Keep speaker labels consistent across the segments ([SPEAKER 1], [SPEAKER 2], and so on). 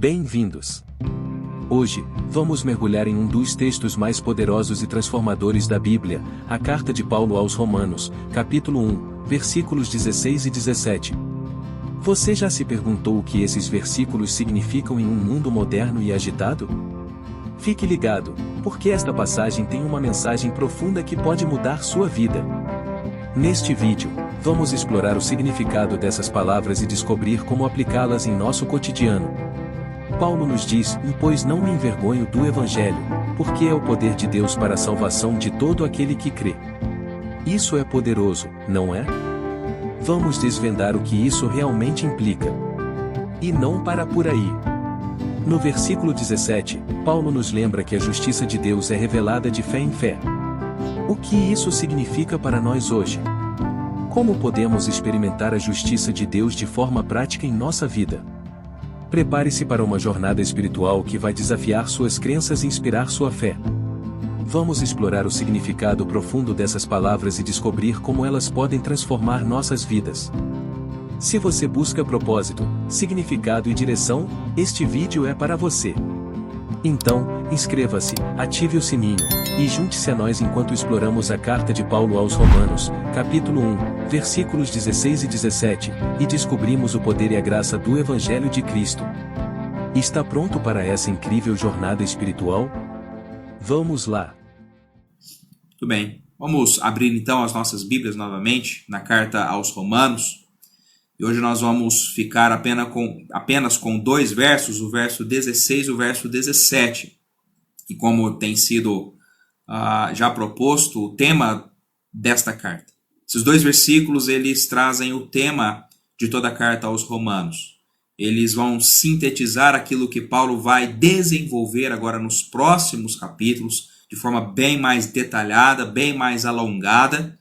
[SPEAKER 1] Bem-vindos! Hoje, vamos mergulhar em um dos textos mais poderosos e transformadores da Bíblia, a Carta de Paulo aos Romanos, capítulo 1, versículos 16 e 17. Você já se perguntou o que esses versículos significam em um mundo moderno e agitado? Fique ligado, porque esta passagem tem uma mensagem profunda que pode mudar sua vida. Neste vídeo, vamos explorar o significado dessas palavras e descobrir como aplicá-las em nosso cotidiano. Paulo nos diz: pois não me envergonho do Evangelho, porque é o poder de Deus para a salvação de todo aquele que crê. Isso é poderoso, não é? Vamos desvendar o que isso realmente implica. E não para por aí. No versículo 17, Paulo nos lembra que a justiça de Deus é revelada de fé em fé. O que isso significa para nós hoje? Como podemos experimentar a justiça de Deus de forma prática em nossa vida? Prepare-se para uma jornada espiritual que vai desafiar suas crenças e inspirar sua fé. Vamos explorar o significado profundo dessas palavras e descobrir como elas podem transformar nossas vidas. Se você busca propósito, significado e direção, este vídeo é para você. Então, inscreva-se, ative o sininho, e junte-se a nós enquanto exploramos a carta de Paulo aos Romanos, capítulo 1, versículos 16 e 17, e descobrimos o poder e a graça do Evangelho de Cristo. Está pronto para essa incrível jornada espiritual? Vamos lá!
[SPEAKER 2] Muito bem, vamos abrir então as nossas Bíblias novamente, na carta aos Romanos. E hoje nós vamos ficar apenas com dois versos, o verso 16 e o verso 17. E como tem sido já proposto o tema desta carta. Esses dois versículos, eles trazem o tema de toda a carta aos Romanos. Eles vão sintetizar aquilo que Paulo vai desenvolver agora nos próximos capítulos, de forma bem mais detalhada, bem mais alongada.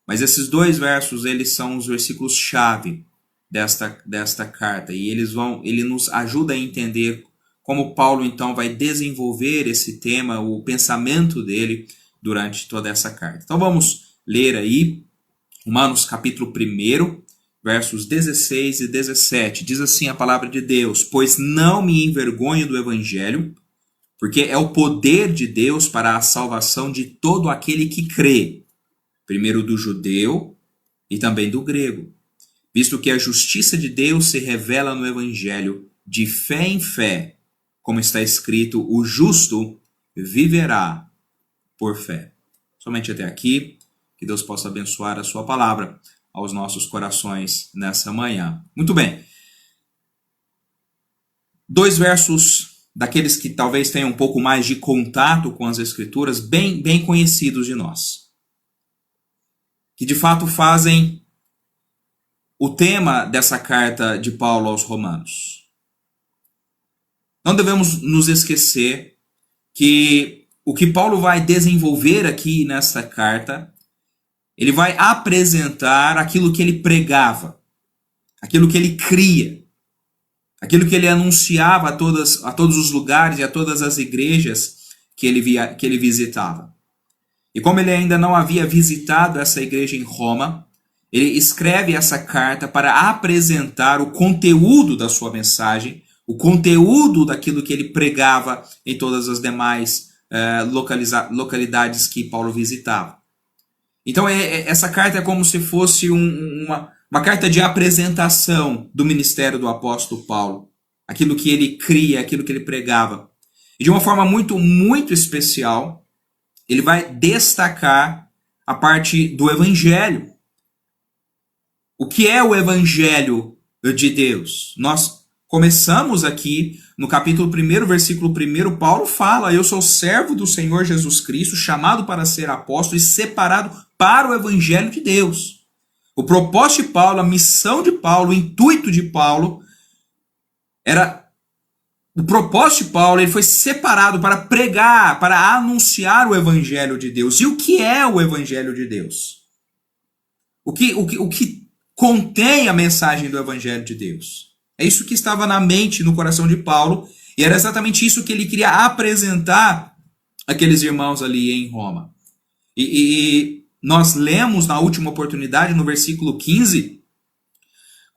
[SPEAKER 2] Mas esses dois versos, eles são os versículos-chave desta carta. E ele nos ajuda a entender como Paulo, então, vai desenvolver esse tema, o pensamento dele, durante toda essa carta. Então, vamos ler aí, Romanos capítulo 1, versos 16 e 17. Diz assim a palavra de Deus: pois não me envergonho do Evangelho, porque é o poder de Deus para a salvação de todo aquele que crê, primeiro do judeu e também do grego, visto que a justiça de Deus se revela no Evangelho de fé em fé, como está escrito: o justo viverá por fé. Somente até aqui, que Deus possa abençoar a sua palavra aos nossos corações nessa manhã. Muito bem. Dois versos daqueles que talvez tenham um pouco mais de contato com as Escrituras, bem conhecidos de nós, que de fato fazem o tema dessa carta de Paulo aos Romanos. Não devemos nos esquecer que o que Paulo vai desenvolver aqui nesta carta, ele vai apresentar aquilo que ele pregava, aquilo que ele cria, aquilo que ele anunciava a todos os lugares e a todas as igrejas que ele visitava. E como ele ainda não havia visitado essa igreja em Roma, ele escreve essa carta para apresentar o conteúdo da sua mensagem, o conteúdo daquilo que ele pregava em todas as demais localidades que Paulo visitava. Então essa carta é como se fosse uma carta de apresentação do ministério do apóstolo Paulo, aquilo que ele cria, aquilo que ele pregava. E de uma forma muito, muito especial, ele vai destacar a parte do Evangelho. O que é o Evangelho de Deus? Nós começamos aqui no capítulo 1, versículo 1, Paulo fala: eu sou servo do Senhor Jesus Cristo, chamado para ser apóstolo e separado para o Evangelho de Deus. O propósito de Paulo, a missão de Paulo, o intuito de Paulo era... O propósito de Paulo, ele foi separado para pregar, para anunciar o Evangelho de Deus. E o que é o Evangelho de Deus? O que contém a mensagem do Evangelho de Deus? É isso que estava na mente, no coração de Paulo, e era exatamente isso que ele queria apresentar àqueles irmãos ali em Roma. E nós lemos na última oportunidade, no versículo 15,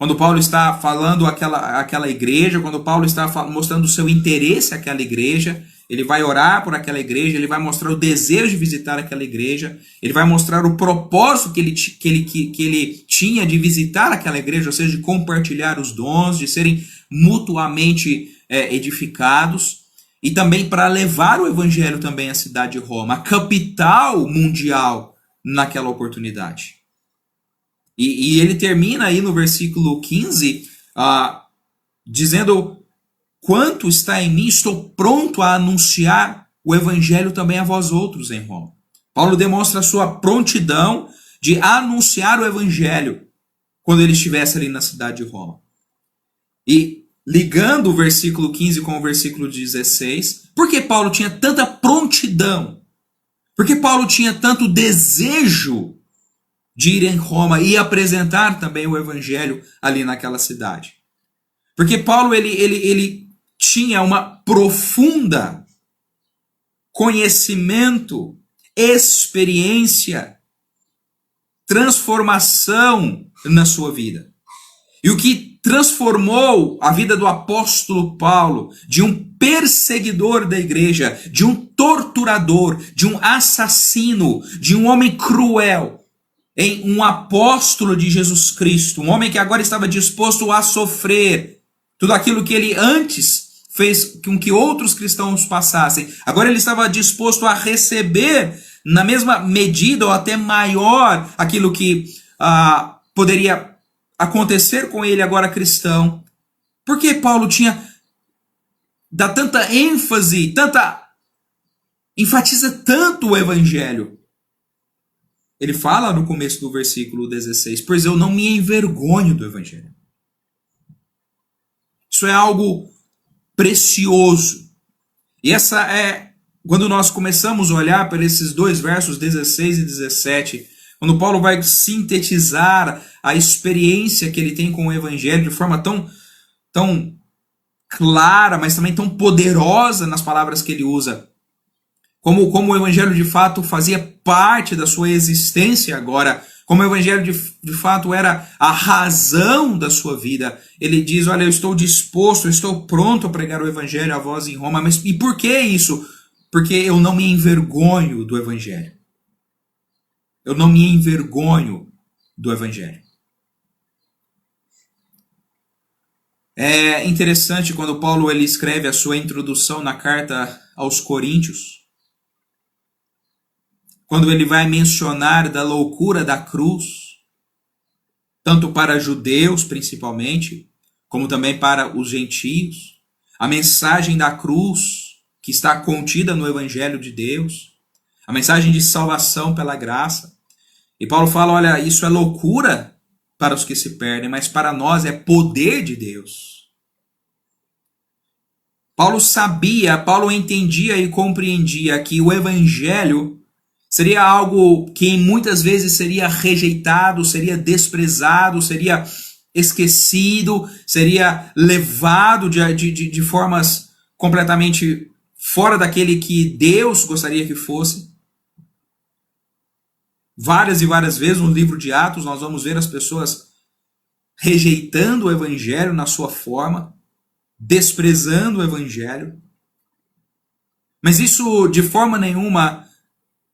[SPEAKER 2] quando Paulo está falando aquela igreja, quando Paulo está mostrando o seu interesse àquela igreja, ele vai orar por aquela igreja, ele vai mostrar o desejo de visitar aquela igreja, ele vai mostrar o propósito que ele tinha de visitar aquela igreja, ou seja, de compartilhar os dons, de serem mutuamente edificados, e também para levar o evangelho também à cidade de Roma, a capital mundial naquela oportunidade. E ele termina aí no versículo 15, dizendo: quanto está em mim, estou pronto a anunciar o evangelho também a vós outros em Roma. Paulo demonstra a sua prontidão de anunciar o evangelho quando ele estivesse ali na cidade de Roma. E ligando o versículo 15 com o versículo 16, por que Paulo tinha tanta prontidão? Por que Paulo tinha tanto desejo de ir em Roma e apresentar também o evangelho ali naquela cidade? Porque Paulo ele tinha uma profunda conhecimento, experiência, transformação na sua vida. E o que transformou a vida do apóstolo Paulo de um perseguidor da igreja, de um torturador, de um assassino, de um homem cruel, em um apóstolo de Jesus Cristo, um homem que agora estava disposto a sofrer tudo aquilo que ele antes fez com que outros cristãos passassem. Agora ele estava disposto a receber, na mesma medida ou até maior, aquilo que poderia acontecer com ele agora cristão. Por que Paulo dá tanta ênfase, enfatiza tanto o evangelho? Ele fala no começo do versículo 16, pois eu não me envergonho do evangelho. Isso é algo precioso. E essa quando nós começamos a olhar para esses dois versos 16 e 17, quando Paulo vai sintetizar a experiência que ele tem com o evangelho de forma tão clara, mas também tão poderosa nas palavras que ele usa, como o evangelho de fato fazia parte da sua existência agora, como o evangelho de fato era a razão da sua vida. Ele diz: olha, eu estou disposto, eu estou pronto a pregar o evangelho a vós em Roma. Mas e por que isso? Porque eu não me envergonho do evangelho. Eu não me envergonho do evangelho. É interessante quando Paulo ele escreve a sua introdução na carta aos Coríntios, quando ele vai mencionar da loucura da cruz, tanto para judeus principalmente, como também para os gentios, a mensagem da cruz que está contida no Evangelho de Deus, a mensagem de salvação pela graça. E Paulo fala: olha, isso é loucura para os que se perdem, mas para nós é poder de Deus. Paulo entendia e compreendia que o Evangelho seria algo que muitas vezes seria rejeitado, seria desprezado, seria esquecido, seria levado de formas completamente fora daquele que Deus gostaria que fosse. Várias e várias vezes no livro de Atos nós vamos ver as pessoas rejeitando o evangelho na sua forma, desprezando o evangelho. Mas isso de forma nenhuma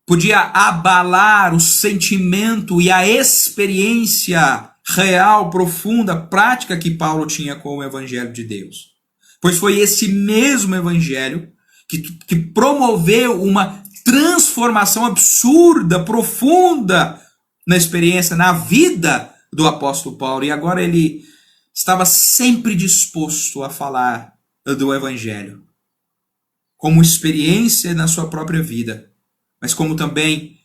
[SPEAKER 2] podia abalar o sentimento e a experiência real, profunda, prática que Paulo tinha com o evangelho de Deus. Pois foi esse mesmo evangelho que promoveu uma transformação absurda, profunda na experiência, na vida do apóstolo Paulo. E agora ele estava sempre disposto a falar do evangelho como experiência na sua própria vida, mas como também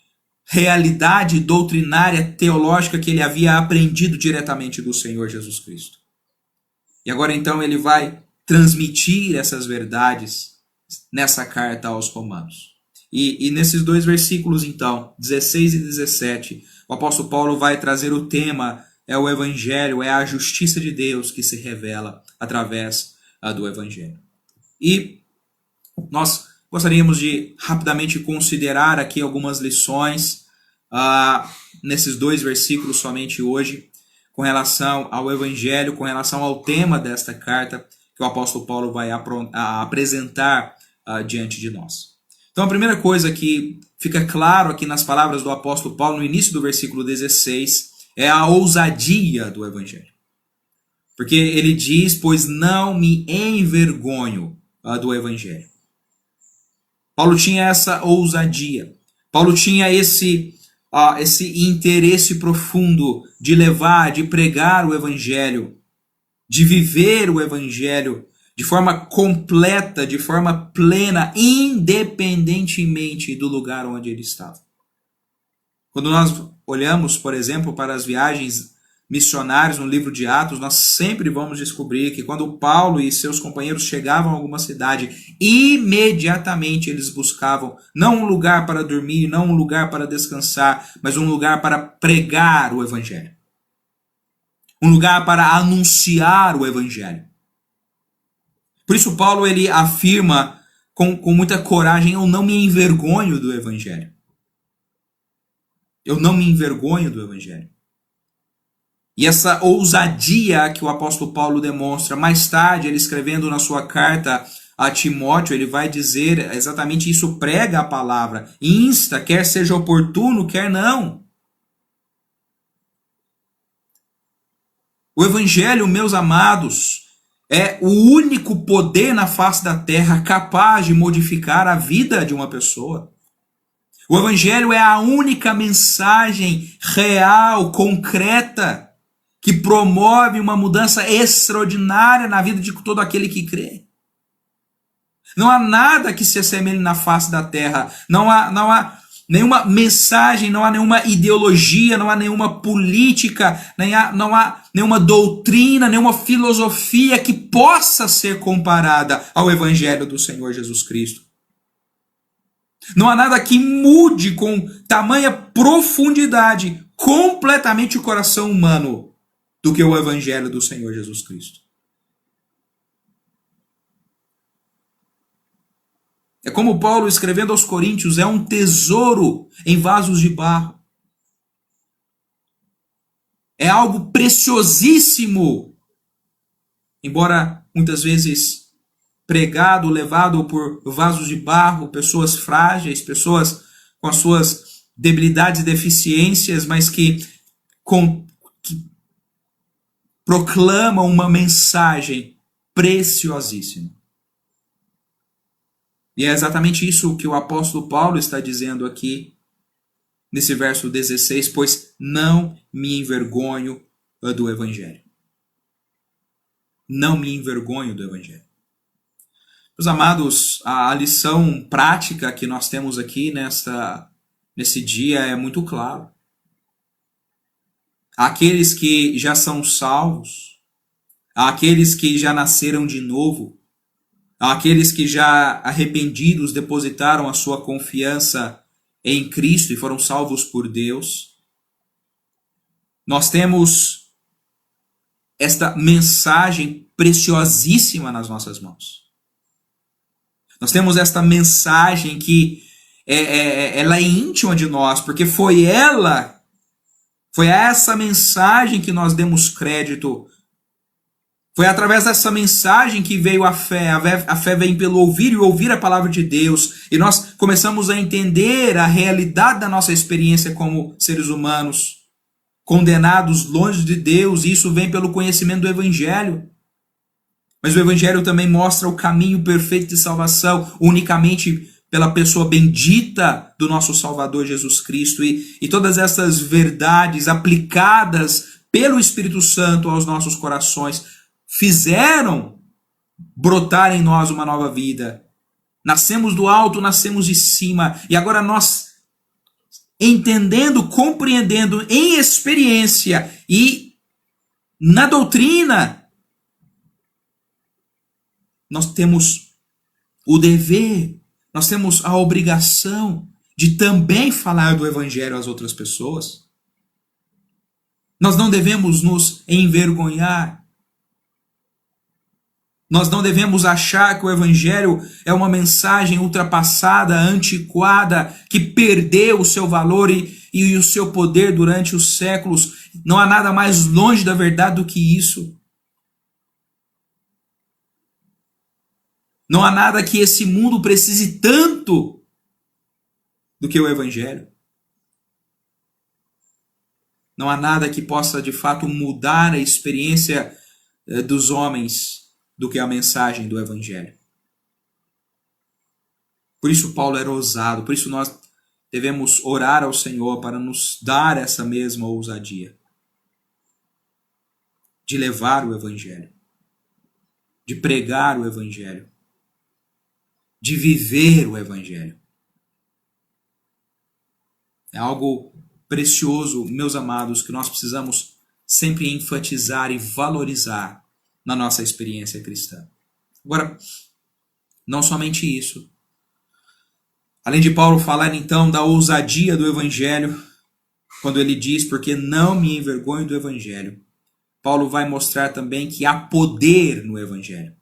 [SPEAKER 2] realidade doutrinária, teológica que ele havia aprendido diretamente do Senhor Jesus Cristo. E agora então ele vai transmitir essas verdades nessa carta aos Romanos. E nesses dois versículos então, 16 e 17, o apóstolo Paulo vai trazer o tema, é o evangelho, é a justiça de Deus que se revela através do evangelho. E nós gostaríamos de rapidamente considerar aqui algumas lições nesses dois versículos somente hoje. com relação ao Evangelho, com relação ao tema desta carta que o apóstolo Paulo vai apresentar diante de nós. Então a primeira coisa que fica claro aqui nas palavras do apóstolo Paulo, no início do versículo 16, é a ousadia do Evangelho. Porque ele diz, pois não me envergonho do Evangelho. Paulo tinha essa ousadia. Paulo tinha esse interesse profundo de levar, de pregar o Evangelho, de viver o Evangelho de forma completa, de forma plena, independentemente do lugar onde ele estava. Quando nós olhamos, por exemplo, para as viagens missionárias no livro de Atos, nós sempre vamos descobrir que quando Paulo e seus companheiros chegavam a alguma cidade, imediatamente eles buscavam não um lugar para dormir, não um lugar para descansar, mas um lugar para pregar o Evangelho. Um lugar para anunciar o Evangelho. Por isso Paulo ele afirma com muita coragem, eu não me envergonho do Evangelho. Eu não me envergonho do Evangelho. E essa ousadia que o apóstolo Paulo demonstra, mais tarde, ele escrevendo na sua carta a Timóteo, ele vai dizer exatamente isso, prega a palavra, insta, quer seja oportuno, quer não. O Evangelho, meus amados, é o único poder na face da terra capaz de modificar a vida de uma pessoa. O Evangelho é a única mensagem real, concreta, que promove uma mudança extraordinária na vida de todo aquele que crê. Não há nada que se assemelhe na face da terra. Não há nenhuma mensagem, não há nenhuma ideologia, não há nenhuma política, não há nenhuma doutrina, nenhuma filosofia que possa ser comparada ao Evangelho do Senhor Jesus Cristo. Não há nada que mude com tamanha profundidade completamente o coração humano do que o Evangelho do Senhor Jesus Cristo. É como Paulo escrevendo aos Coríntios, é um tesouro em vasos de barro. É algo preciosíssimo, embora muitas vezes pregado, levado por vasos de barro, pessoas frágeis, pessoas com as suas debilidades e deficiências, mas que proclamam uma mensagem preciosíssima. E é exatamente isso que o apóstolo Paulo está dizendo aqui, nesse verso 16, pois não me envergonho do Evangelho. Não me envergonho do Evangelho. Meus amados, a lição prática que nós temos aqui nesse dia é muito clara. Aqueles que já são salvos, aqueles que já nasceram de novo, aqueles que já arrependidos depositaram a sua confiança em Cristo e foram salvos por Deus, nós temos esta mensagem preciosíssima nas nossas mãos. Nós temos esta mensagem que ela é íntima de nós, porque foi essa mensagem que nós demos crédito. Foi através dessa mensagem que veio a fé. A fé vem pelo ouvir e ouvir a palavra de Deus. E nós começamos a entender a realidade da nossa experiência como seres humanos, condenados longe de Deus. E isso vem pelo conhecimento do Evangelho. Mas o Evangelho também mostra o caminho perfeito de salvação, unicamente pela pessoa bendita do nosso Salvador Jesus Cristo. E todas essas verdades aplicadas pelo Espírito Santo aos nossos corações fizeram brotar em nós uma nova vida. Nascemos do alto, nascemos de cima. E agora nós, entendendo, compreendendo em experiência e na doutrina, nós temos o dever, nós temos a obrigação de também falar do Evangelho às outras pessoas. Nós não devemos nos envergonhar. Nós não devemos achar que o Evangelho é uma mensagem ultrapassada, antiquada, que perdeu o seu valor e e o seu poder durante os séculos. Não há nada mais longe da verdade do que isso. Não há nada que esse mundo precise tanto do que o Evangelho. Não há nada que possa, de fato, mudar a experiência dos homens do que a mensagem do Evangelho. Por isso Paulo era ousado, por isso nós devemos orar ao Senhor para nos dar essa mesma ousadia de levar o Evangelho, de pregar o Evangelho, de viver o Evangelho. É algo precioso, meus amados, que nós precisamos sempre enfatizar e valorizar na nossa experiência cristã. Agora, não somente isso. Além de Paulo falar então da ousadia do Evangelho, quando ele diz, porque não me envergonho do Evangelho, Paulo vai mostrar também que há poder no Evangelho.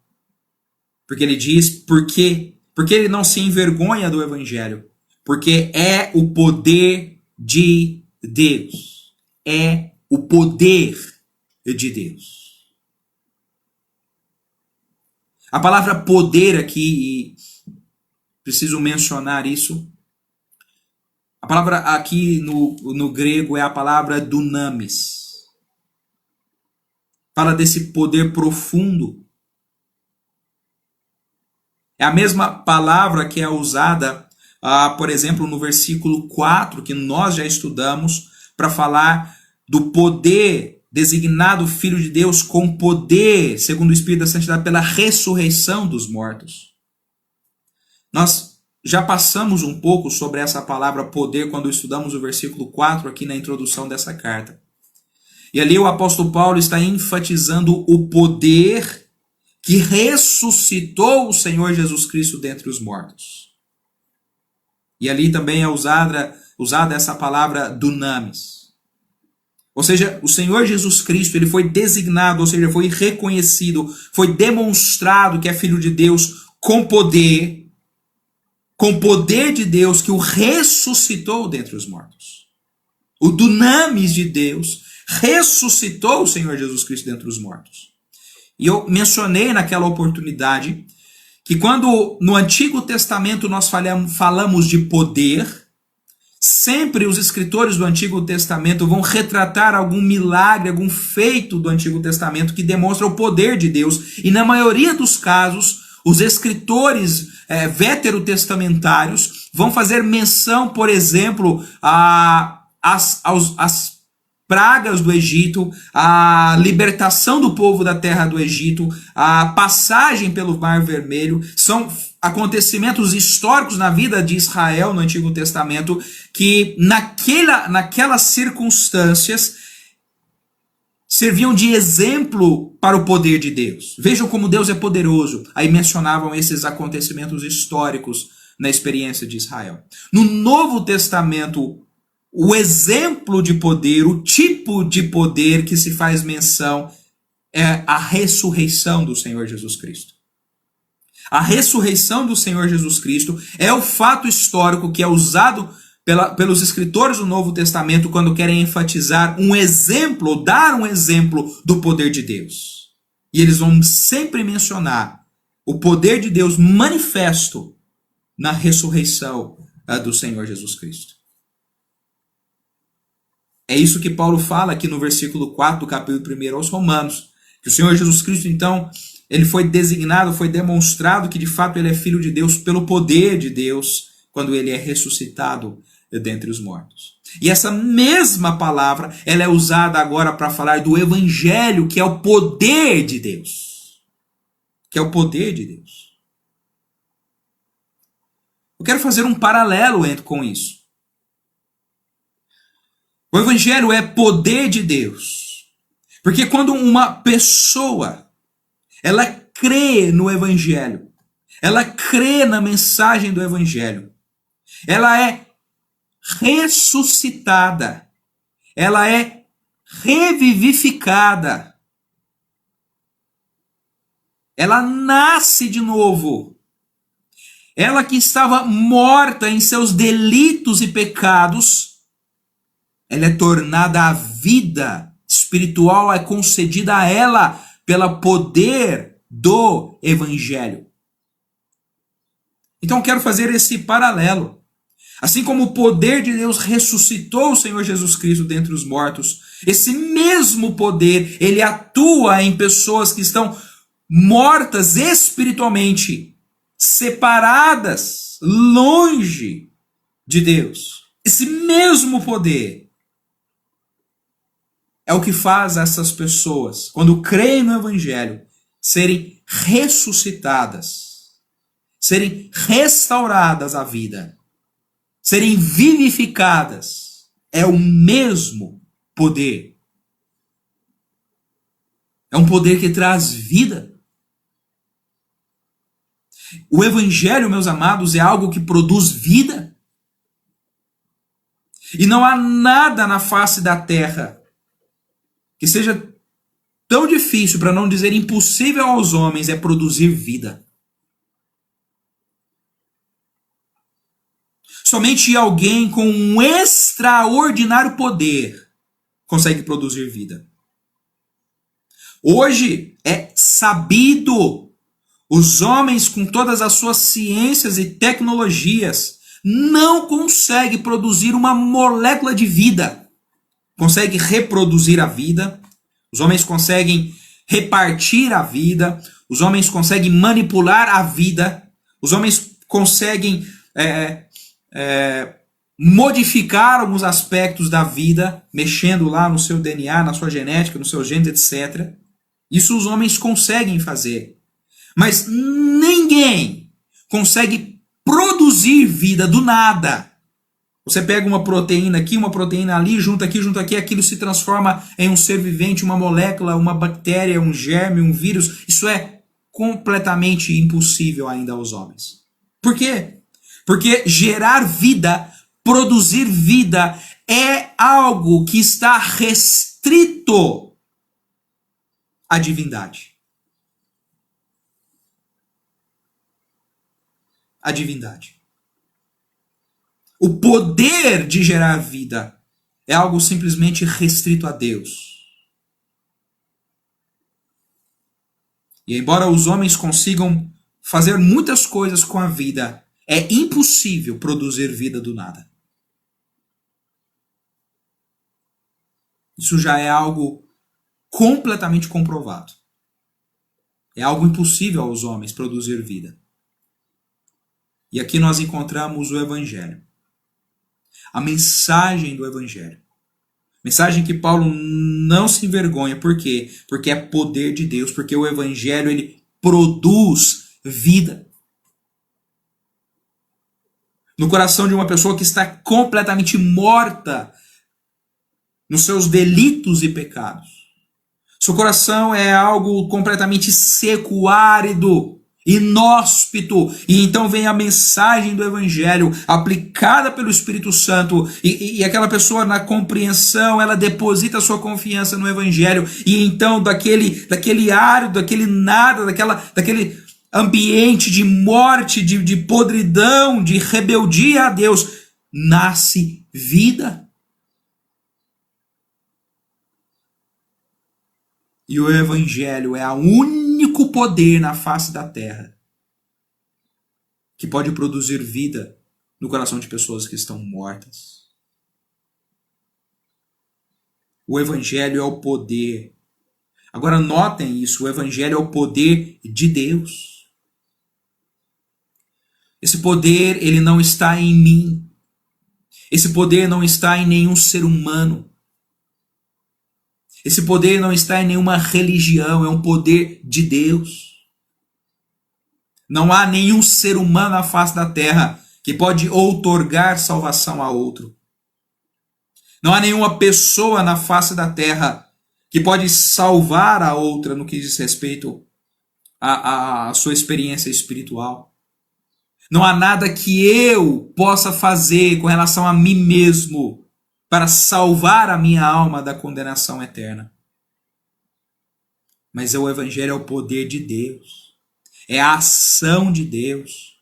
[SPEAKER 2] Porque ele diz, porque ele não se envergonha do Evangelho? Porque é o poder de Deus. É o poder de Deus. A palavra poder aqui, e preciso mencionar isso, a palavra aqui no grego é a palavra dunamis. Fala desse poder profundo. É a mesma palavra que é usada, por exemplo, no versículo 4, que nós já estudamos, para falar do poder designado Filho de Deus com poder, segundo o Espírito da Santidade, pela ressurreição dos mortos. Nós já passamos um pouco sobre essa palavra poder quando estudamos o versículo 4 aqui na introdução dessa carta. E ali o apóstolo Paulo está enfatizando o poder que ressuscitou o Senhor Jesus Cristo dentre os mortos. E ali também é usada essa palavra dunamis. Ou seja, o Senhor Jesus Cristo, ele foi designado, ou seja, foi reconhecido, foi demonstrado que é Filho de Deus com poder de Deus que o ressuscitou dentre os mortos. O dunamis de Deus ressuscitou o Senhor Jesus Cristo dentre os mortos. E eu mencionei naquela oportunidade que quando no Antigo Testamento nós falamos de poder, sempre os escritores do Antigo Testamento vão retratar algum milagre, algum feito do Antigo Testamento que demonstra o poder de Deus. E na maioria dos casos, os escritores veterotestamentários vão fazer menção, por exemplo, às pragas do Egito, a libertação do povo da terra do Egito, a passagem pelo Mar Vermelho, são acontecimentos históricos na vida de Israel no Antigo Testamento que naquelas circunstâncias serviam de exemplo para o poder de Deus. Vejam como Deus é poderoso. Aí mencionavam esses acontecimentos históricos na experiência de Israel. No Novo Testamento, o exemplo de poder, o tipo de poder que se faz menção é a ressurreição do Senhor Jesus Cristo. A ressurreição do Senhor Jesus Cristo é o fato histórico que é usado pelos escritores do Novo Testamento quando querem enfatizar um exemplo, ou dar um exemplo do poder de Deus. E eles vão sempre mencionar o poder de Deus manifesto na ressurreição do Senhor Jesus Cristo. É isso que Paulo fala aqui no versículo 4 do capítulo 1 aos Romanos. Que o Senhor Jesus Cristo, então, ele foi designado, foi demonstrado que de fato ele é Filho de Deus pelo poder de Deus, quando ele é ressuscitado dentre os mortos. E essa mesma palavra, ela é usada agora para falar do Evangelho, que é o poder de Deus. Que é o poder de Deus. Eu quero fazer um paralelo com isso. O Evangelho é poder de Deus. Porque quando uma pessoa, ela crê no Evangelho, ela crê na mensagem do Evangelho, ela é ressuscitada, ela é revivificada, ela nasce de novo. Ela que estava morta em seus delitos e pecados, ela é tornada a vida espiritual, é concedida a ela pelo poder do Evangelho. Então eu quero fazer esse paralelo. Assim como o poder de Deus ressuscitou o Senhor Jesus Cristo dentre os mortos, esse mesmo poder, ele atua em pessoas que estão mortas espiritualmente, separadas, longe de Deus. Esse mesmo poder é o que faz essas pessoas, quando creem no Evangelho, serem ressuscitadas, serem restauradas à vida, serem vivificadas. É o mesmo poder. É um poder que traz vida. O Evangelho, meus amados, é algo que produz vida. E não há nada na face da terra que seja tão difícil, para não dizer impossível aos homens, é produzir vida. Somente alguém com um extraordinário poder consegue produzir vida. Hoje é sabido, os homens com todas as suas ciências e tecnologias não conseguem produzir uma molécula de vida. Conseguem reproduzir a vida, os homens conseguem repartir a vida, os homens conseguem manipular a vida, os homens conseguem modificar alguns aspectos da vida, mexendo lá no seu DNA, na sua genética, no seu gene, etc. Isso os homens conseguem fazer. Mas ninguém consegue produzir vida do nada. Você pega uma proteína aqui, uma proteína ali, junta aqui, aquilo se transforma em um ser vivente, uma molécula, uma bactéria, um germe, um vírus. Isso é completamente impossível ainda aos homens. Por quê? Porque gerar vida, produzir vida, é algo que está restrito à divindade. A divindade. O poder de gerar vida é algo simplesmente restrito a Deus. E embora os homens consigam fazer muitas coisas com a vida, é impossível produzir vida do nada. Isso já é algo completamente comprovado. É algo impossível aos homens produzir vida. E aqui nós encontramos o Evangelho. A mensagem do Evangelho. Mensagem que Paulo não se envergonha. Por quê? Porque é poder de Deus. Porque o Evangelho, ele produz vida. No coração de uma pessoa que está completamente morta nos seus delitos e pecados. Seu coração é algo completamente seco, árido, inóspito, e então vem a mensagem do Evangelho aplicada pelo Espírito Santo, e aquela pessoa na compreensão, ela deposita sua confiança no Evangelho, e então daquele árido, daquele nada, daquele ambiente de morte, de podridão, de rebeldia a Deus, nasce vida. E o Evangelho é o único poder na face da terra que pode produzir vida no coração de pessoas que estão mortas. O Evangelho é o poder. Agora notem isso, o Evangelho é o poder de Deus. Esse poder, ele não está em mim. Esse poder não está em nenhum ser humano. Esse poder não está em nenhuma religião, é um poder de Deus. Não há nenhum ser humano na face da terra que pode outorgar salvação a outro. Não há nenhuma pessoa na face da terra que pode salvar a outra no que diz respeito à sua experiência espiritual. Não há nada que eu possa fazer com relação a mim mesmo para salvar a minha alma da condenação eterna. Mas o Evangelho é o poder de Deus. É a ação de Deus.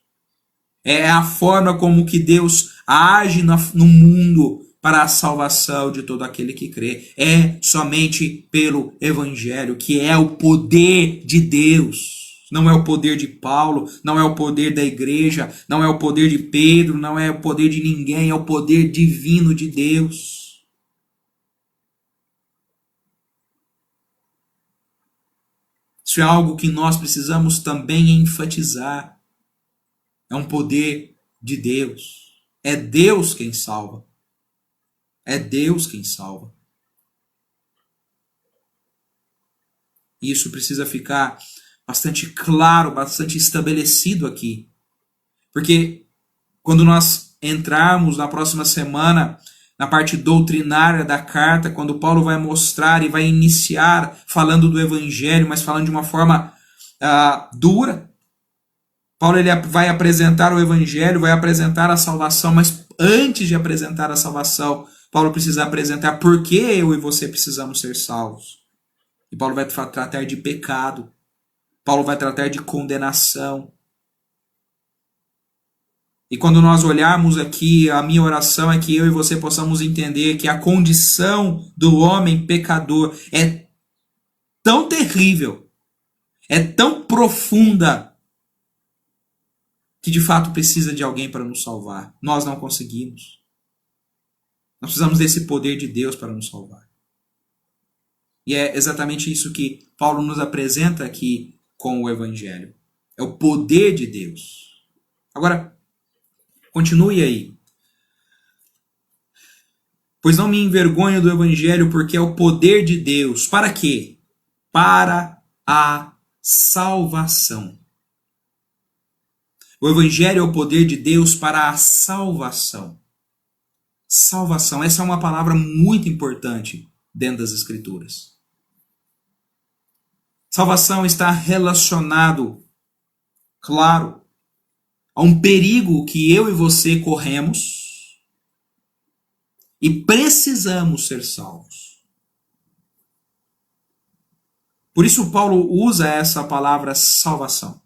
[SPEAKER 2] É a forma como que Deus age no mundo para a salvação de todo aquele que crê. É somente pelo Evangelho, que é o poder de Deus. Não é o poder de Paulo, não é o poder da igreja, não é o poder de Pedro, não é o poder de ninguém, é o poder divino de Deus. Isso é algo que nós precisamos também enfatizar. É um poder de Deus. É Deus quem salva. É Deus quem salva. E isso precisa ficar bastante claro, bastante estabelecido aqui. Porque quando nós entrarmos na próxima semana, na parte doutrinária da carta, quando Paulo vai mostrar e vai iniciar falando do Evangelho, mas falando de uma forma dura, Paulo ele vai apresentar o Evangelho, vai apresentar a salvação, mas antes de apresentar a salvação, Paulo precisa apresentar por que eu e você precisamos ser salvos. E Paulo vai tratar de pecado. Paulo vai tratar de condenação. E quando nós olharmos aqui, a minha oração é que eu e você possamos entender que a condição do homem pecador é tão terrível, é tão profunda, que de fato precisa de alguém para nos salvar. Nós não conseguimos. Nós precisamos desse poder de Deus para nos salvar. E é exatamente isso que Paulo nos apresenta aqui com o Evangelho. É o poder de Deus. Agora, continue aí. Pois não me envergonho do Evangelho, porque é o poder de Deus. Para quê? Para a salvação. O Evangelho é o poder de Deus para a salvação. Salvação, essa é uma palavra muito importante dentro das Escrituras. Salvação está relacionado, claro, a um perigo que eu e você corremos e precisamos ser salvos. Por isso Paulo usa essa palavra salvação.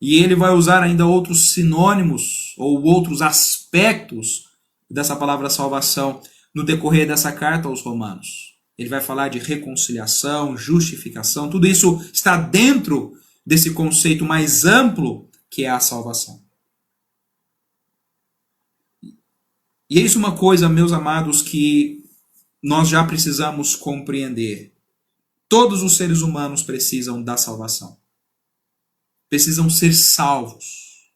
[SPEAKER 2] E ele vai usar ainda outros sinônimos ou outros aspectos dessa palavra salvação no decorrer dessa carta aos Romanos. Ele vai falar de reconciliação, justificação, tudo isso está dentro desse conceito mais amplo que é a salvação. E eis uma coisa, meus amados, que nós já precisamos compreender. Todos os seres humanos precisam da salvação. Precisam ser salvos.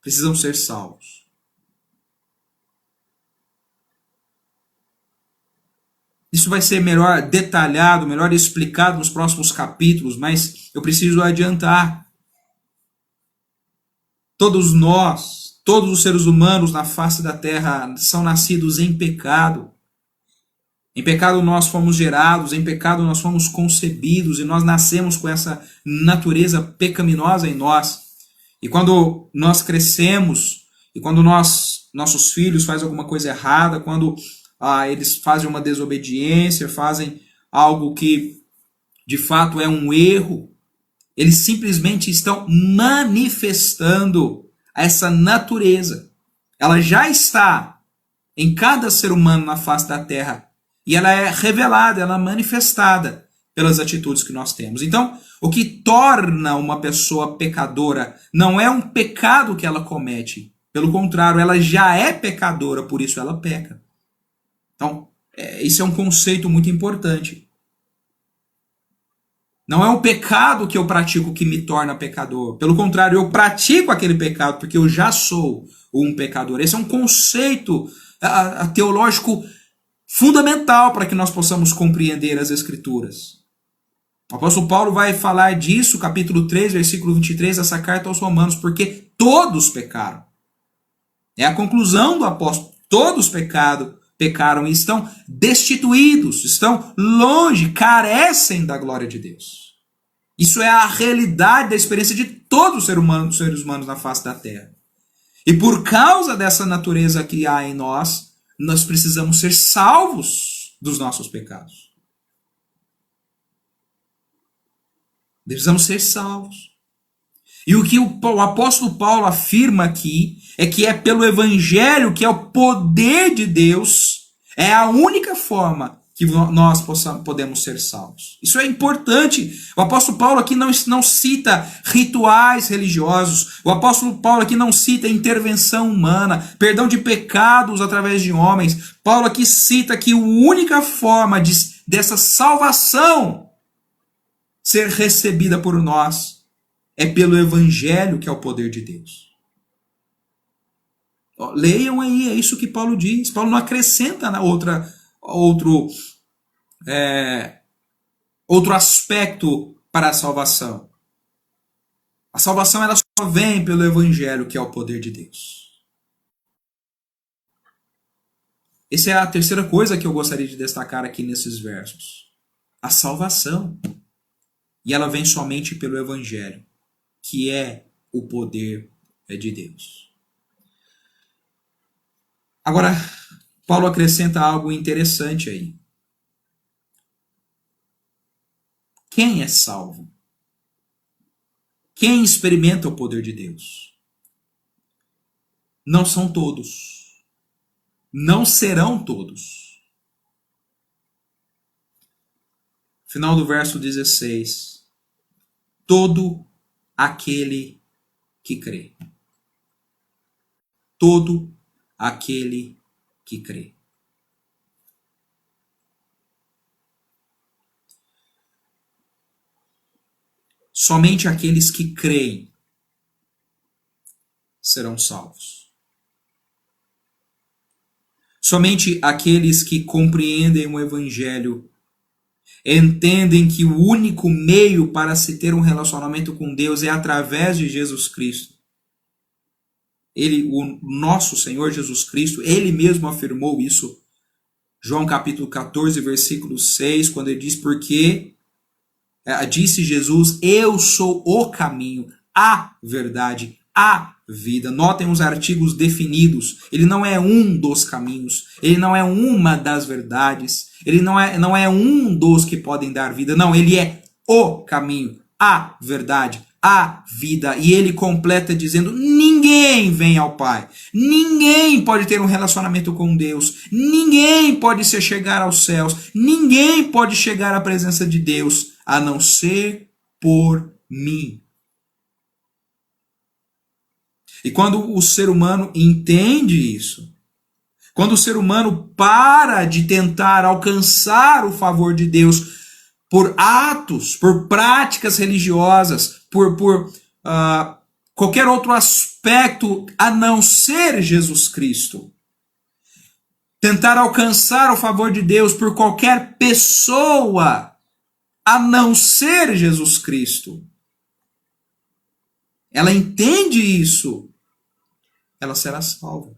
[SPEAKER 2] Precisam ser salvos. Isso vai ser melhor detalhado, melhor explicado nos próximos capítulos, mas eu preciso adiantar. Todos nós, todos os seres humanos na face da terra são nascidos em pecado. Em pecado nós fomos gerados, em pecado nós fomos concebidos e nós nascemos com essa natureza pecaminosa em nós. E quando nós crescemos, e quando nossos filhos fazem alguma coisa errada, quando eles fazem uma desobediência, fazem algo que de fato é um erro, eles simplesmente estão manifestando essa natureza. Ela já está em cada ser humano na face da terra. E ela é revelada, ela é manifestada pelas atitudes que nós temos. Então, o que torna uma pessoa pecadora não é um pecado que ela comete. Pelo contrário, ela já é pecadora, por isso ela peca. Então, isso é um conceito muito importante. Não é o pecado que eu pratico que me torna pecador. Pelo contrário, eu pratico aquele pecado porque eu já sou um pecador. Esse é um conceito teológico fundamental para que nós possamos compreender as Escrituras. O apóstolo Paulo vai falar disso, capítulo 3, versículo 23, essa carta aos Romanos, porque todos pecaram. É a conclusão do apóstolo. Todos pecaram e estão destituídos, estão longe, carecem da glória de Deus. Isso é a realidade da experiência de todos os seres humanos na face da terra. E por causa dessa natureza que há em nós precisamos ser salvos dos nossos pecados. Precisamos ser salvos. E o que o apóstolo Paulo afirma aqui é que é pelo evangelho, que é o poder de Deus, é a única forma que nós podemos ser salvos. Isso é importante. O apóstolo Paulo aqui não cita rituais religiosos. O apóstolo Paulo aqui não cita intervenção humana, perdão de pecados através de homens. Paulo aqui cita que a única forma dessa salvação ser recebida por nós é pelo evangelho, que é o poder de Deus. Leiam aí, é isso que Paulo diz. Paulo não acrescenta na outro aspecto para a salvação. A salvação ela só vem pelo evangelho, que é o poder de Deus. Essa é a terceira coisa que eu gostaria de destacar aqui nesses versos. A salvação. E ela vem somente pelo evangelho, que é o poder de Deus. Agora, Paulo acrescenta algo interessante aí. Quem é salvo? Quem experimenta o poder de Deus? Não são todos. Não serão todos. Final do verso 16. Todo aquele que crê. Todo aquele que crê. Somente aqueles que creem serão salvos. Somente aqueles que compreendem o evangelho entendem que o único meio para se ter um relacionamento com Deus é através de Jesus Cristo. O nosso Senhor Jesus Cristo, ele mesmo afirmou isso. João capítulo 14, versículo 6, quando ele diz, porque disse Jesus, eu sou o caminho, a verdade, a vida. Notem os artigos definidos. Ele não é um dos caminhos, ele não é uma das verdades, ele não é um dos que podem dar vida. Não, ele é o caminho, a verdade, a vida. E ele completa dizendo, ninguém vem ao Pai. Ninguém pode ter um relacionamento com Deus. Ninguém pode se chegar aos céus. Ninguém pode chegar à presença de Deus, a não ser por mim. E quando o ser humano entende isso, quando o ser humano para de tentar alcançar o favor de Deus por atos, por práticas religiosas, por qualquer outro aspecto a não ser Jesus Cristo, tentar alcançar o favor de Deus por qualquer pessoa a não ser Jesus Cristo, ela entende isso, ela será salva.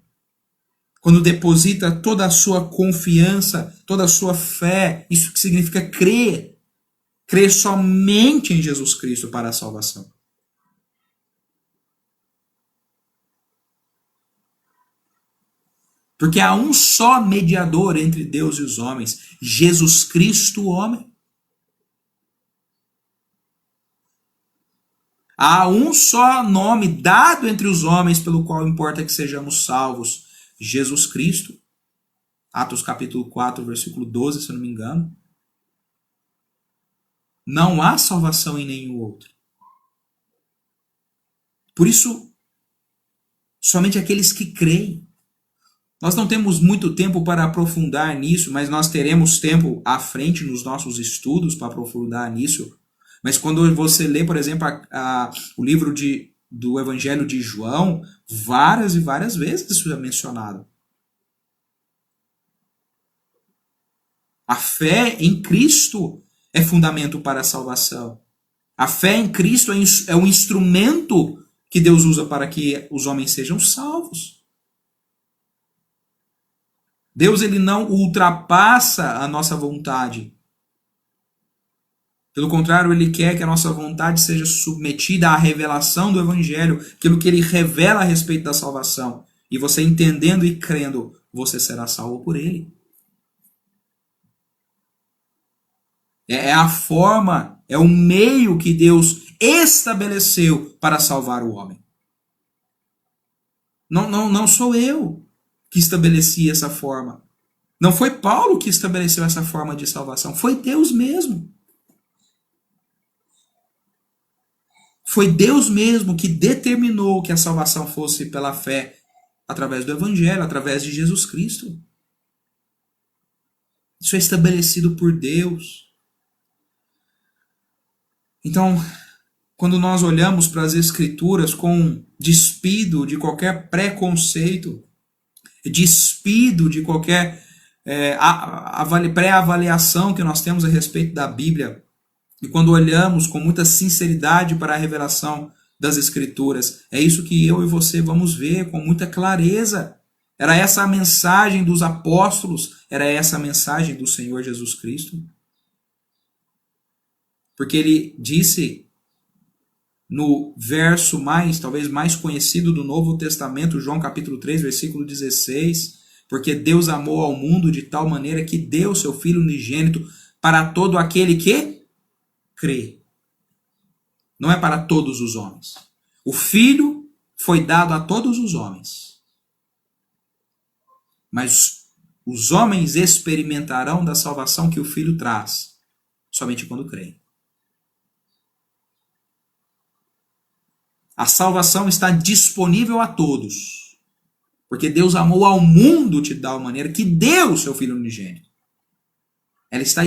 [SPEAKER 2] Quando deposita toda a sua confiança, toda a sua fé, isso que significa crer somente em Jesus Cristo para a salvação. Porque há um só mediador entre Deus e os homens, Jesus Cristo, o homem. Há um só nome dado entre os homens pelo qual importa que sejamos salvos, Jesus Cristo. Atos capítulo 4, versículo 12, se eu não me engano. Não há salvação em nenhum outro. Por isso, somente aqueles que creem. Nós não temos muito tempo para aprofundar nisso, mas nós teremos tempo à frente nos nossos estudos para aprofundar nisso. Mas quando você lê, por exemplo, o livro do Evangelho de João, várias e várias vezes isso é mencionado. A fé em Cristo é fundamento para a salvação. A fé em Cristo é um instrumento que Deus usa para que os homens sejam salvos. Deus ele não ultrapassa a nossa vontade. Pelo contrário, ele quer que a nossa vontade seja submetida à revelação do Evangelho, aquilo que ele revela a respeito da salvação. E você entendendo e crendo, você será salvo por ele. É a forma, é o meio que Deus estabeleceu para salvar o homem. Não sou eu que estabeleci essa forma. Não foi Paulo que estabeleceu essa forma de salvação, foi Deus mesmo. Foi Deus mesmo que determinou que a salvação fosse pela fé através do Evangelho, através de Jesus Cristo. Isso é estabelecido por Deus. Então, quando nós olhamos para as Escrituras com despido de qualquer preconceito, despido de qualquer pré-avaliação que nós temos a respeito da Bíblia, e quando olhamos com muita sinceridade para a revelação das Escrituras, é isso que eu e você vamos ver com muita clareza. Era essa a mensagem dos apóstolos, era essa a mensagem do Senhor Jesus Cristo. Porque ele disse no verso talvez mais conhecido do Novo Testamento, João capítulo 3, versículo 16, porque Deus amou ao mundo de tal maneira que deu seu Filho unigênito para todo aquele que crê. Não é para todos os homens. O Filho foi dado a todos os homens. Mas os homens experimentarão da salvação que o Filho traz somente quando creem. A salvação está disponível a todos. Porque Deus amou ao mundo de tal maneira que deu o seu Filho unigênito. Ela está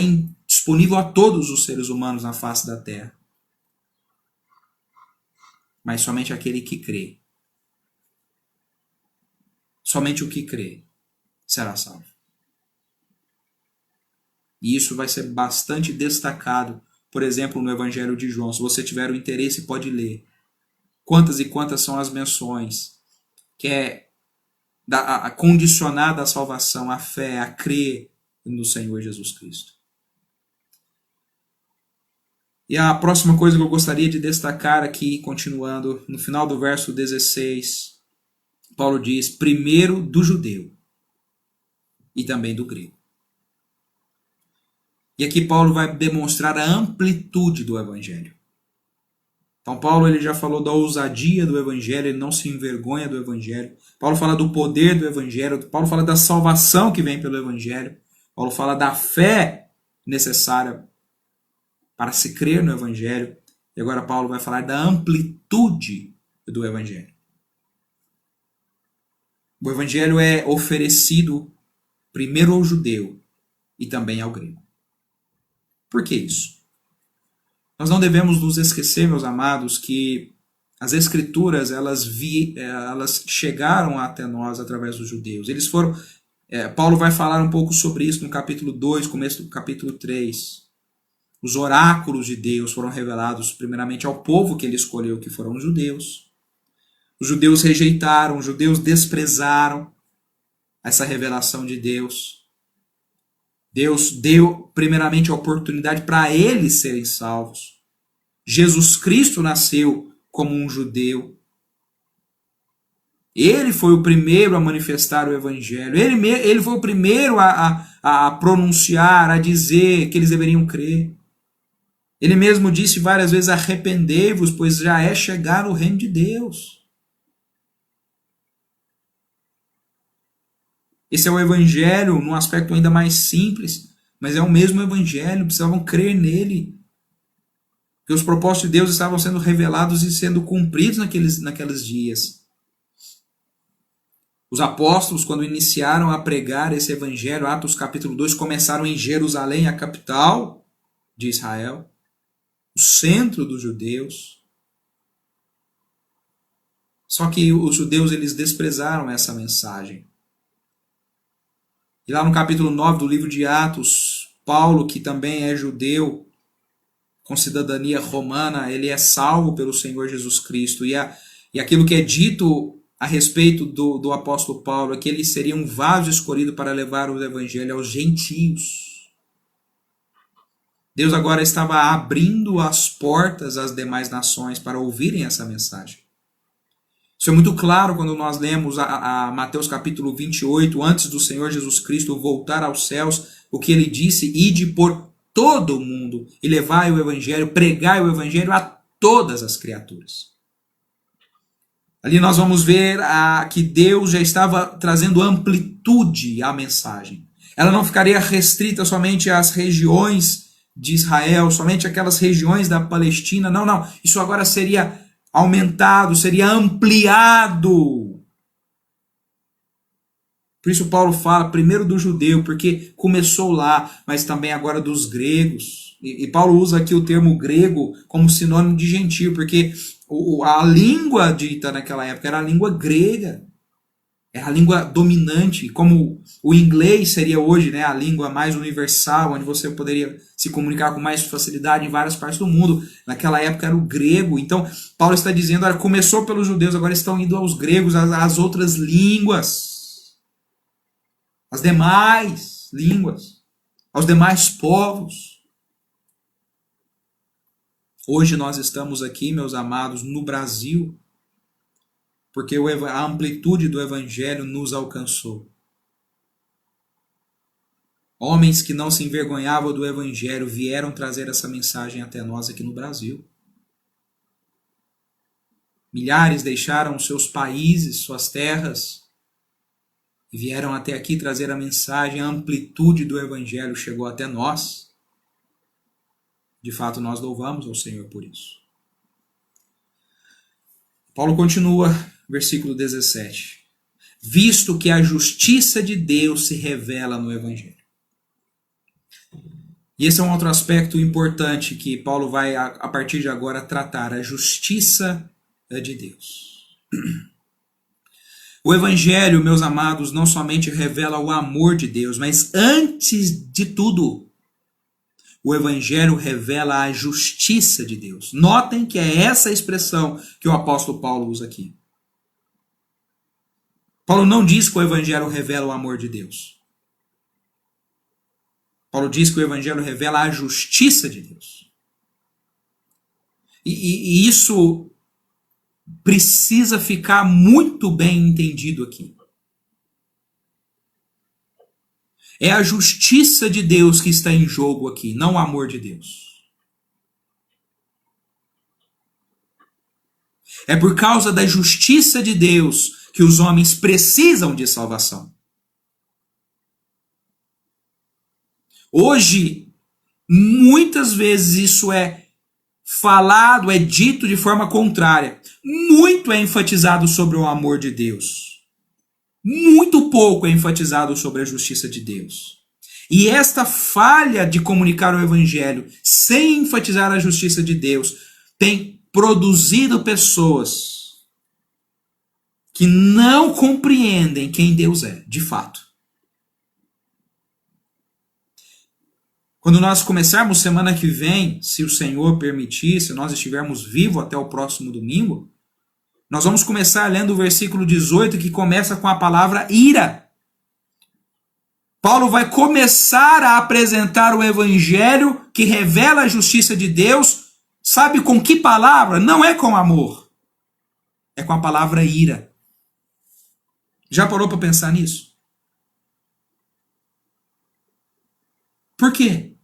[SPEAKER 2] disponível a todos os seres humanos na face da terra. Mas somente aquele que crê. Somente o que crê será salvo. E isso vai ser bastante destacado, por exemplo, no Evangelho de João. Se você tiver o interesse, pode ler. Quantas e quantas são as menções que é condicionada à salvação, à fé, a crer no Senhor Jesus Cristo. E a próxima coisa que eu gostaria de destacar aqui, continuando, no final do verso 16, Paulo diz, primeiro do judeu e também do grego. E aqui Paulo vai demonstrar a amplitude do Evangelho. Então Paulo ele já falou da ousadia do Evangelho, ele não se envergonha do Evangelho. Paulo fala do poder do Evangelho, Paulo fala da salvação que vem pelo Evangelho. Paulo fala da fé necessária para se crer no Evangelho. E agora Paulo vai falar da amplitude do Evangelho. O Evangelho é oferecido primeiro ao judeu e também ao grego. Por que isso? Nós não devemos nos esquecer, meus amados, que as Escrituras elas chegaram até nós através dos judeus. Eles foram. Paulo vai falar um pouco sobre isso no capítulo 2, começo do capítulo 3. Os oráculos de Deus foram revelados primeiramente ao povo que ele escolheu, que foram os judeus. Os judeus rejeitaram, os judeus desprezaram essa revelação de Deus. Deus deu primeiramente a oportunidade para eles serem salvos. Jesus Cristo nasceu como um judeu. Ele foi o primeiro a manifestar o Evangelho. Ele foi o primeiro a pronunciar, a dizer que eles deveriam crer. Ele mesmo disse várias vezes, arrependei-vos, pois já é chegar o reino de Deus. Esse é o Evangelho num aspecto ainda mais simples, mas é o mesmo Evangelho, precisavam crer nele. Porque os propósitos de Deus estavam sendo revelados e sendo cumpridos naqueles dias. Os apóstolos, quando iniciaram a pregar esse Evangelho, Atos capítulo 2, começaram em Jerusalém, a capital de Israel, o centro dos judeus. Só que os judeus eles desprezaram essa mensagem. E lá no capítulo 9 do livro de Atos, Paulo, que também é judeu, com cidadania romana, ele é salvo pelo Senhor Jesus Cristo. E aquilo que é dito a respeito do apóstolo Paulo é que ele seria um vaso escolhido para levar o evangelho aos gentios. Deus agora estava abrindo as portas às demais nações para ouvirem essa mensagem. Isso é muito claro quando nós lemos a Mateus capítulo 28, antes do Senhor Jesus Cristo voltar aos céus, o que ele disse, ide por todo o mundo e levai o evangelho, pregai o evangelho a todas as criaturas. Ali nós vamos ver que Deus já estava trazendo amplitude à mensagem. Ela não ficaria restrita somente às regiões de Israel, somente aquelas regiões da Palestina. Não, não. Isso agora seria aumentado, seria ampliado. Por isso Paulo fala primeiro do judeu, porque começou lá, mas também agora dos gregos. E Paulo usa aqui o termo grego como sinônimo de gentio, porque a língua dita naquela época era a língua grega. Era a língua dominante, como o inglês seria hoje, né, a língua mais universal, onde você poderia se comunicar com mais facilidade em várias partes do mundo. Naquela época era o grego. Então, Paulo está dizendo, olha, começou pelos judeus, agora estão indo aos gregos, às outras línguas, as demais línguas, aos demais povos. Hoje nós estamos aqui, meus amados, no Brasil, porque a amplitude do Evangelho nos alcançou. Homens que não se envergonhavam do Evangelho vieram trazer essa mensagem até nós aqui no Brasil. Milhares deixaram seus países, suas terras, e vieram até aqui trazer a mensagem. A amplitude do Evangelho chegou até nós. De fato, nós louvamos ao Senhor por isso. Paulo continua, versículo 17. Visto que a justiça de Deus se revela no Evangelho. E esse é um outro aspecto importante que Paulo vai, a partir de agora, tratar. A justiça de Deus. O Evangelho, meus amados, não somente revela o amor de Deus, mas antes de tudo, o Evangelho revela a justiça de Deus. Notem que é essa expressão que o apóstolo Paulo usa aqui. Paulo não diz que o Evangelho revela o amor de Deus. Paulo diz que o Evangelho revela a justiça de Deus. E isso precisa ficar muito bem entendido aqui. É a justiça de Deus que está em jogo aqui, não o amor de Deus. É por causa da justiça de Deus que os homens precisam de salvação. Hoje, muitas vezes isso é falado, é dito de forma contrária. Muito é enfatizado sobre o amor de Deus. Muito pouco é enfatizado sobre a justiça de Deus. E esta falha de comunicar o Evangelho sem enfatizar a justiça de Deus tem produzido pessoas que não compreendem quem Deus é, de fato. Quando nós começarmos semana que vem, se o Senhor permitir, se nós estivermos vivos até o próximo domingo, nós vamos começar lendo o versículo 18, que começa com a palavra ira. Paulo vai começar a apresentar o Evangelho que revela a justiça de Deus. Sabe com que palavra? Não é com amor. É com a palavra ira. Já parou para pensar nisso? Por quê?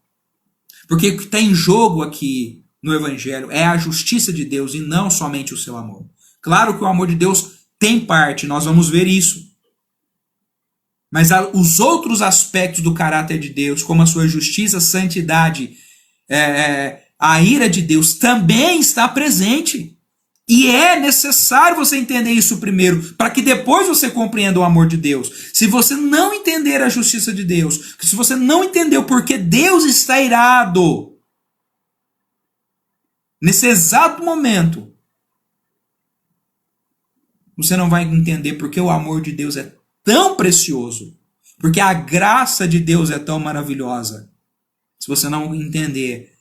[SPEAKER 2] Porque o que está em jogo aqui no Evangelho é a justiça de Deus e não somente o seu amor. Claro que o amor de Deus tem parte, nós vamos ver isso. Mas os outros aspectos do caráter de Deus, como a sua justiça, santidade, a ira de Deus também está presente. E é necessário você entender isso primeiro, para que depois você compreenda o amor de Deus. Se você não entender a justiça de Deus, se você não entender o porquê Deus está irado, nesse exato momento, você não vai entender porque o amor de Deus é tão precioso, porque a graça de Deus é tão maravilhosa. Se você não entender,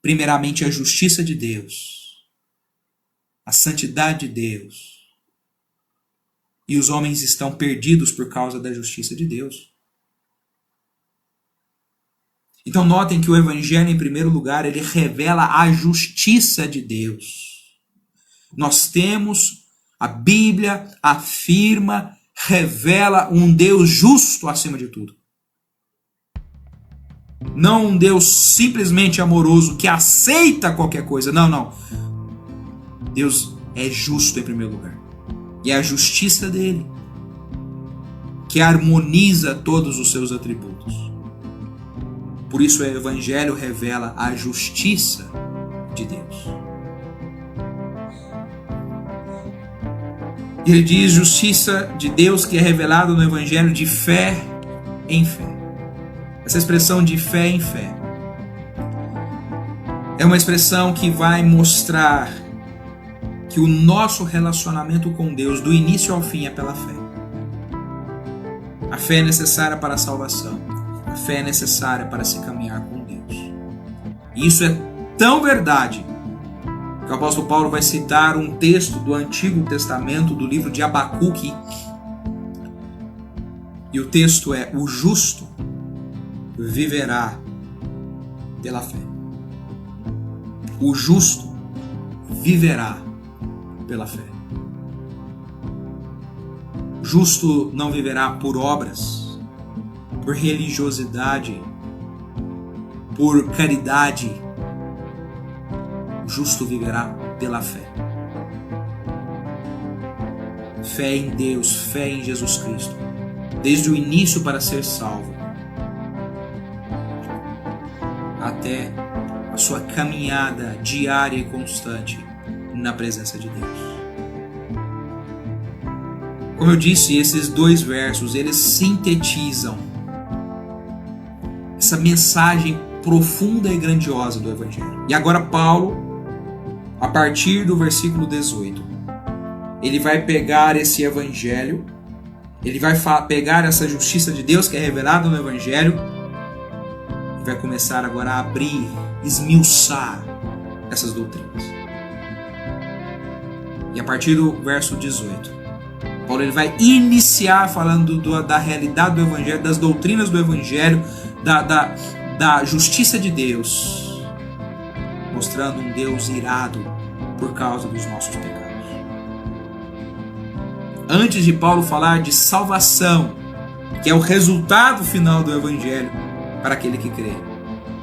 [SPEAKER 2] primeiramente, a justiça de Deus, a santidade de Deus, e os homens estão perdidos por causa da justiça de Deus. Então notem que o Evangelho, em primeiro lugar, ele revela a justiça de Deus. Nós temos, a Bíblia afirma, revela um Deus justo acima de tudo. Não um Deus simplesmente amoroso que aceita qualquer coisa. Não, não. Deus é justo em primeiro lugar. E é a justiça dele que harmoniza todos os seus atributos. Por isso o Evangelho revela a justiça de Deus. Ele diz justiça de Deus que é revelada no Evangelho de fé em fé. Essa expressão de fé em fé é uma expressão que vai mostrar que o nosso relacionamento com Deus, do início ao fim, é pela fé. A fé é necessária para a salvação. A fé é necessária para se caminhar com Deus. E isso é tão verdade que o apóstolo Paulo vai citar um texto do Antigo Testamento, do livro de Abacuque. E o texto é: o justo viverá pela fé. O justo viverá pela fé. O justo não viverá por obras, por religiosidade, por caridade. O justo viverá pela fé. Fé em Deus, fé em Jesus Cristo, desde o início para ser salvo, até a sua caminhada diária e constante na presença de Deus. Como eu disse, esses dois versos, eles sintetizam essa mensagem profunda e grandiosa do Evangelho. E agora Paulo, a partir do versículo 18, ele vai pegar esse Evangelho, ele vai pegar essa justiça de Deus que é revelada no Evangelho, e vai começar agora a abrir, esmiuçar essas doutrinas. E a partir do verso 18, Paulo ele vai iniciar falando da realidade do Evangelho, das doutrinas do Evangelho, da justiça de Deus, mostrando um Deus irado por causa dos nossos pecados. Antes de Paulo falar de salvação, que é o resultado final do Evangelho para aquele que crê,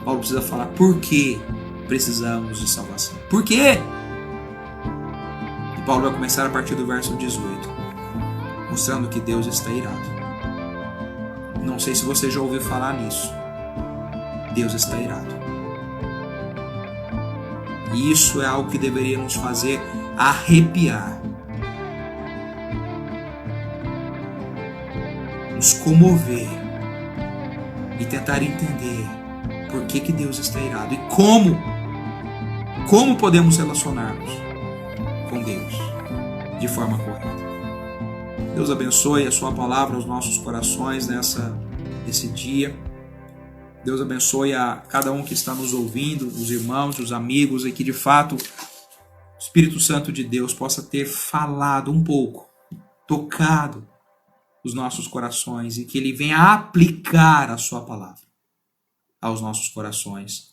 [SPEAKER 2] Paulo precisa falar por que precisamos de salvação. Por quê? E Paulo vai começar a partir do verso 18, mostrando que Deus está irado. Não sei se você já ouviu falar nisso. Deus está irado. E isso é algo que deveria nos fazer arrepiar, nos comover e tentar entender por que Deus está irado e como podemos relacionar-nos com Deus de forma correta. Deus abençoe a sua palavra aos nossos corações nesse dia. Deus abençoe a cada um que está nos ouvindo, os irmãos, os amigos, e que de fato o Espírito Santo de Deus possa ter falado um pouco, tocado os nossos corações, e que Ele venha aplicar a sua palavra aos nossos corações,